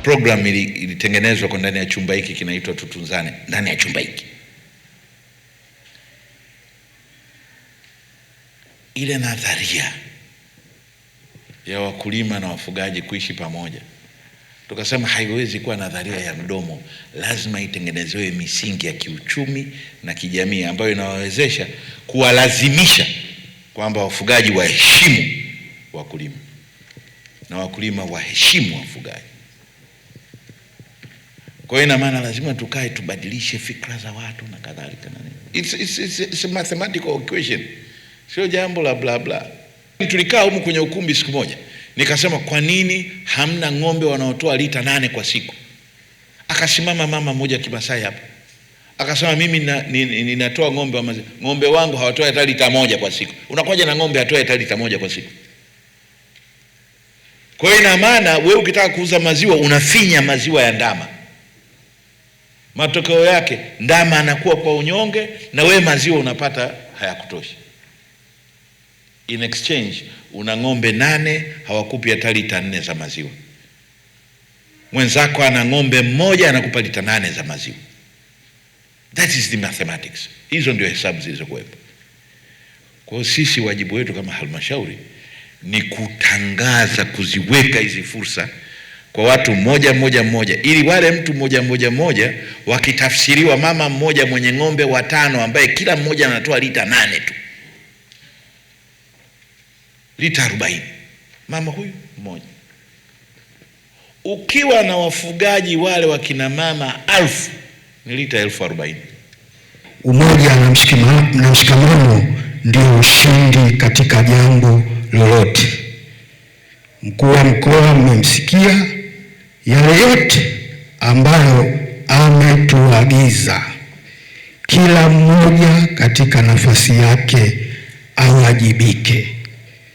program ilitengenezwa kwa ndani ya chumba hiki kinaitwa Tutunzane, ndani ya chumba hiki. Ile nadharia ya wakulima na wafugaji kuishi pamoja, tukasema haiwezi kuwa nadharia ya mdomo, lazima itengenezewe misingi ya kiuchumi na kijamii ambayo inawawezesha kuwalazimisha kwamba wafugaji waheshimu wakulima na wakulima waheshimu wafugaji. Kwa hiyo ina maana lazima tukae tubadilishe fikra za watu na kadhalika. It's a mathematical equation, sio jambo la bla bla. Tulikaa humu kwenye ukumbi siku moja, nikasema kwa nini hamna ng'ombe wanaotoa lita 8 kwa siku? Akasimama mama mmoja Kimasai hapa, akasema mimi ninatoa ng'ombe wa maziwa, ng'ombe wangu hawatoi hata lita 1 kwa siku. Unakuja na ng'ombe atoe hata lita 1 kwa siku? Kwa hiyo ina maana wewe ukitaka kuuza maziwa unafinya maziwa ya ndama. Matokeo yake ndama anakuwa kwa unyonge na wewe maziwa unapata hayakutoshi. In exchange una ng'ombe 8 hawakupi hata lita 4 za maziwa. Mwenzako ana ng'ombe 1 anakupa lita 8 za maziwa. That is the mathematics. Hizo ndio hesabu zilizokuwepo. Kwa hiyo sisi wajibu wetu kama halmashauri ni kutangaza, kuziweka hizi fursa kwa watu mmoja, ili wale mtu mmoja wakitafsiriwa, mama mmoja mwenye ng'ombe 5 ambaye kila mmoja anatoa lita 8 tu, lita 40, mama huyu mmoja. Ukiwa na wafugaji wale wakina mama 1000 ni lita 1040. Umoja na mshikamano ndio ushindi katika jambo lolote. Mkuu wa mkoa mmemsikia yale yote ambayo ametuagiza. Kila mmoja katika nafasi yake awajibike,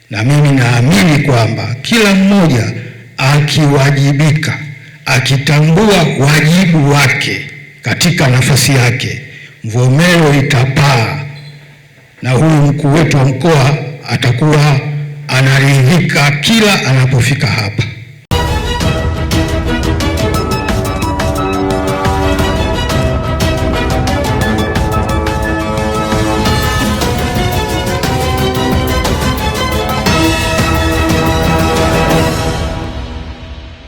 na mimi naamini kwamba kila mmoja akiwajibika, akitambua wajibu wake katika nafasi yake, Mvomero itapaa na huyu mkuu wetu wa mkoa atakuwa anaridhika kila anapofika hapa.